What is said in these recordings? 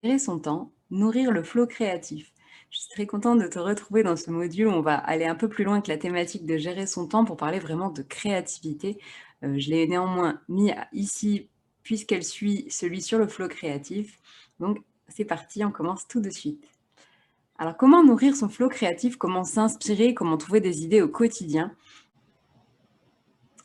Gérer son temps, nourrir le flow créatif. Je suis très contente de te retrouver dans ce module où on va aller un peu plus loin que la thématique de gérer son temps pour parler vraiment de créativité. Je l'ai néanmoins mis ici puisqu'elle suit celui sur le flow créatif. Donc c'est parti, on commence tout de suite. Alors comment nourrir son flow créatif, comment s'inspirer, comment trouver des idées au quotidien?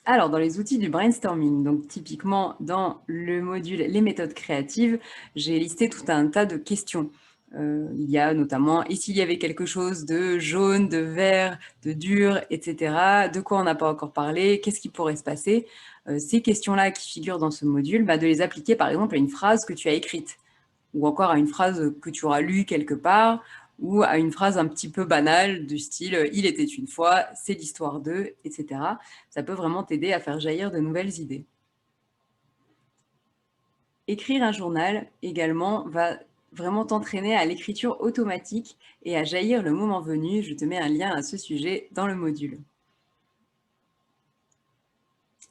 Alors, dans les outils du brainstorming, donc typiquement dans le module Les méthodes créatives, j'ai listé tout un tas de questions. Il y a notamment, et s'il y avait quelque chose de jaune, de vert, de dur, etc., de quoi on n'a pas encore parlé, qu'est-ce qui pourrait se passer? Ces questions-là qui figurent dans ce module, de les appliquer par exemple à une phrase que tu as écrite ou encore à une phrase que tu auras lue quelque part, ou à une phrase un petit peu banale du style Il était une fois, c'est l'histoire d'eux, etc. Ça peut vraiment t'aider à faire jaillir de nouvelles idées. Écrire un journal également va vraiment t'entraîner à l'écriture automatique et à jaillir le moment venu. Je te mets un lien à ce sujet dans le module.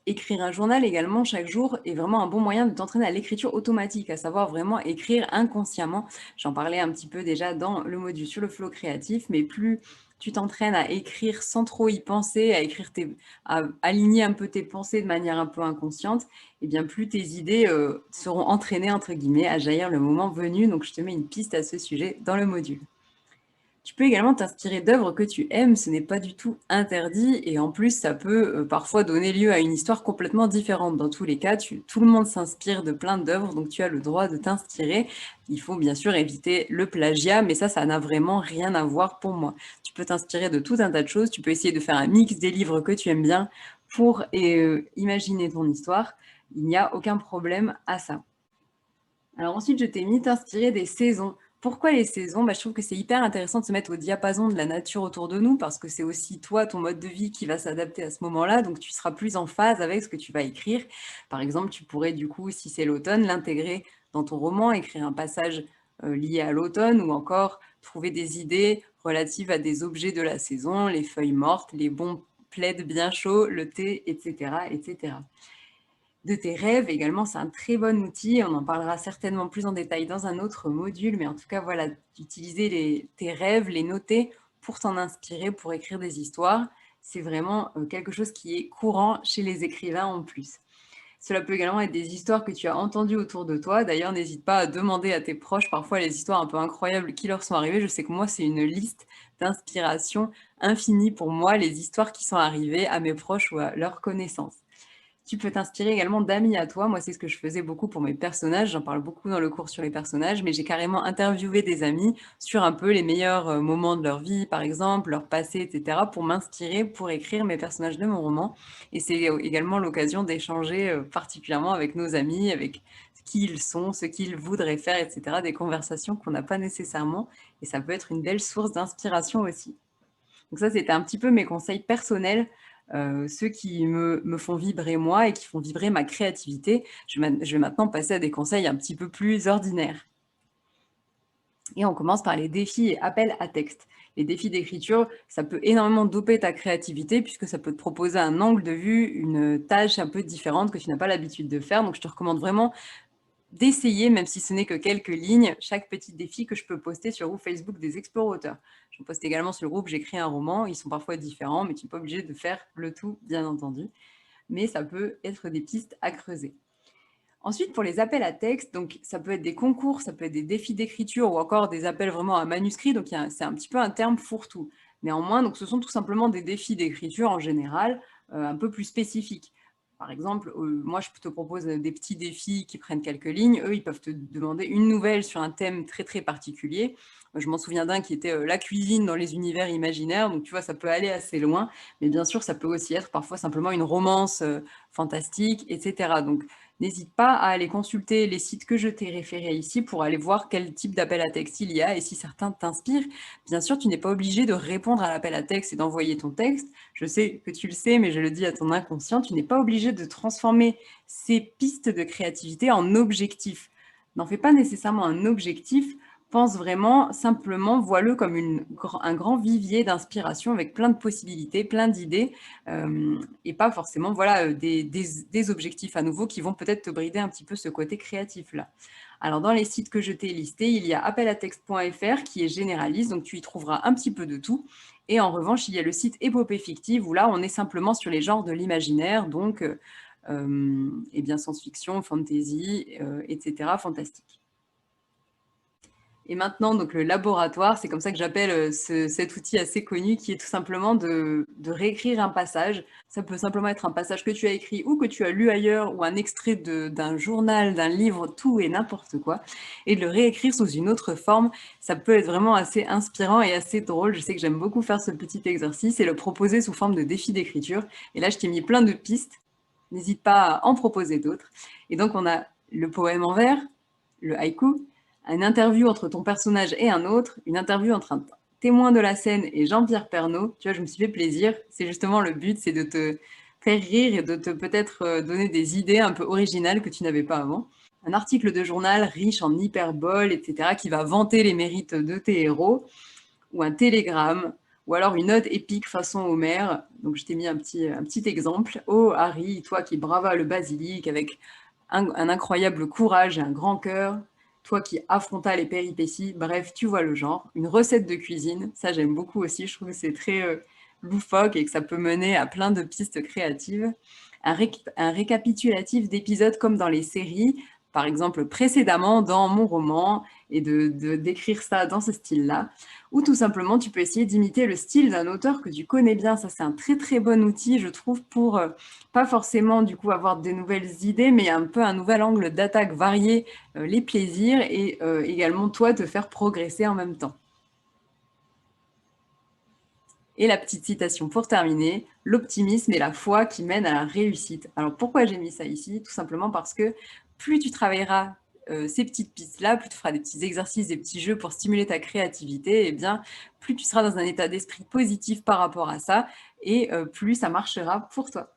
Écrire un journal également chaque jour est vraiment un bon moyen de t'entraîner à l'écriture automatique, à savoir vraiment écrire inconsciemment. J'en parlais un petit peu déjà dans le module sur le flow créatif, mais plus tu t'entraînes à écrire sans trop y penser, à aligner un peu tes pensées de manière un peu inconsciente, et bien plus tes idées seront entraînées entre guillemets à jaillir le moment venu. Donc je te mets une piste à ce sujet dans le module. Tu peux également t'inspirer d'œuvres que tu aimes, ce n'est pas du tout interdit et en plus ça peut, parfois donner lieu à une histoire complètement différente. Dans tous les cas, tout le monde s'inspire de plein d'œuvres, donc tu as le droit de t'inspirer. Il faut bien sûr éviter le plagiat, mais ça n'a vraiment rien à voir pour moi. Tu peux t'inspirer de tout un tas de choses, tu peux essayer de faire un mix des livres que tu aimes bien pour imaginer ton histoire. Il n'y a aucun problème à ça. Alors ensuite, je t'ai mis t'inspirer des saisons. Pourquoi les saisons? Je trouve que c'est hyper intéressant de se mettre au diapason de la nature autour de nous parce que c'est aussi toi, ton mode de vie qui va s'adapter à ce moment-là, donc tu seras plus en phase avec ce que tu vas écrire. Par exemple, tu pourrais du coup, si c'est l'automne, l'intégrer dans ton roman, écrire un passage lié à l'automne ou encore trouver des idées relatives à des objets de la saison, les feuilles mortes, les bons plaids bien chauds, le thé, etc., etc. De tes rêves également, c'est un très bon outil. On en parlera certainement plus en détail dans un autre module, mais en tout cas, voilà, d'utiliser tes rêves, les noter pour t'en inspirer, pour écrire des histoires. C'est vraiment quelque chose qui est courant chez les écrivains en plus. Cela peut également être des histoires que tu as entendues autour de toi. D'ailleurs, n'hésite pas à demander à tes proches parfois les histoires un peu incroyables qui leur sont arrivées. Je sais que moi, c'est une liste d'inspiration infinie pour moi, les histoires qui sont arrivées à mes proches ou à leurs connaissances. Tu peux t'inspirer également d'amis à toi. Moi, c'est ce que je faisais beaucoup pour mes personnages. J'en parle beaucoup dans le cours sur les personnages, mais j'ai carrément interviewé des amis sur un peu les meilleurs moments de leur vie, par exemple, leur passé, etc., pour m'inspirer, pour écrire mes personnages de mon roman. Et c'est également l'occasion d'échanger particulièrement avec nos amis, avec qui ils sont, ce qu'ils voudraient faire, etc., des conversations qu'on n'a pas nécessairement. Et ça peut être une belle source d'inspiration aussi. Donc ça, c'était un petit peu mes conseils personnels, ceux qui me font vibrer moi et qui font vibrer ma créativité. Je vais maintenant passer à des conseils un petit peu plus ordinaires. Et on commence par les défis et appels à texte. Les défis d'écriture, ça peut énormément doper ta créativité puisque ça peut te proposer un angle de vue, une tâche un peu différente que tu n'as pas l'habitude de faire. Donc je te recommande vraiment d'essayer, même si ce n'est que quelques lignes, chaque petit défi que je peux poster sur le groupe Facebook des explorateurs. Je poste également sur le groupe J'écris un roman. Ils sont parfois différents, mais tu n'es pas obligé de faire le tout, bien entendu. Mais ça peut être des pistes à creuser. Ensuite, pour les appels à texte, donc ça peut être des concours, ça peut être des défis d'écriture ou encore des appels vraiment à manuscrit. Donc c'est un petit peu un terme fourre-tout. Néanmoins, donc ce sont tout simplement des défis d'écriture en général, un peu plus spécifiques. Par exemple, moi je te propose des petits défis qui prennent quelques lignes. Eux, ils peuvent te demander une nouvelle sur un thème très très particulier. Je m'en souviens d'un qui était la cuisine dans les univers imaginaires. Donc tu vois, ça peut aller assez loin. Mais bien sûr, ça peut aussi être parfois simplement une romance fantastique, etc. Donc n'hésite pas à aller consulter les sites que je t'ai référés ici pour aller voir quel type d'appel à texte il y a et si certains t'inspirent. Bien sûr, tu n'es pas obligé de répondre à l'appel à texte et d'envoyer ton texte. Je sais que tu le sais, mais je le dis à ton inconscient, tu n'es pas obligé de transformer ces pistes de créativité en objectifs. N'en fais pas nécessairement un objectif, pense vraiment simplement, vois-le comme un grand vivier d'inspiration avec plein de possibilités, plein d'idées et pas forcément voilà, des objectifs à nouveau qui vont peut-être te brider un petit peu ce côté créatif-là. Alors, dans les sites que je t'ai listés, il y a appelattexte.fr qui est généraliste, donc tu y trouveras un petit peu de tout. Et en revanche, il y a le site Épopée fictive, où là, on est simplement sur les genres de l'imaginaire, donc eh bien science-fiction, fantasy, etc., fantastique. Et maintenant, donc le laboratoire, c'est comme ça que j'appelle cet outil assez connu qui est tout simplement de réécrire un passage. Ça peut simplement être un passage que tu as écrit ou que tu as lu ailleurs ou un extrait d'un journal, d'un livre, tout et n'importe quoi, et de le réécrire sous une autre forme. Ça peut être vraiment assez inspirant et assez drôle. Je sais que j'aime beaucoup faire ce petit exercice et le proposer sous forme de défi d'écriture. Et là, je t'ai mis plein de pistes. N'hésite pas à en proposer d'autres. Et donc, on a le poème en vers, le haïku, une interview entre ton personnage et un autre, une interview entre un témoin de la scène et Jean-Pierre Pernaut. Tu vois, je me suis fait plaisir. C'est justement le but, c'est de te faire rire et de te peut-être donner des idées un peu originales que tu n'avais pas avant. Un article de journal riche en hyperboles, etc., qui va vanter les mérites de tes héros, ou un télégramme, ou alors une note épique façon Homère. Donc je t'ai mis un petit exemple. Oh Harry, toi qui brava le basilic avec un incroyable courage et un grand cœur, toi qui affronta les péripéties, bref, tu vois le genre. Une recette de cuisine, ça j'aime beaucoup aussi, je trouve que c'est très loufoque et que ça peut mener à plein de pistes créatives. Un récapitulatif d'épisodes comme dans les séries, par exemple précédemment dans mon roman, et d'écrire ça dans ce style-là. Ou tout simplement, tu peux essayer d'imiter le style d'un auteur que tu connais bien. Ça, c'est un très très bon outil, je trouve, pour pas forcément du coup avoir des nouvelles idées, mais un peu un nouvel angle d'attaque, varier les plaisirs et également toi te faire progresser en même temps. Et la petite citation pour terminer, l'optimisme est la foi qui mène à la réussite. Alors pourquoi j'ai mis ça ici? Tout simplement parce que plus tu travailleras ces petites pistes-là, plus tu feras des petits exercices, des petits jeux pour stimuler ta créativité, et bien plus tu seras dans un état d'esprit positif par rapport à ça, et plus ça marchera pour toi.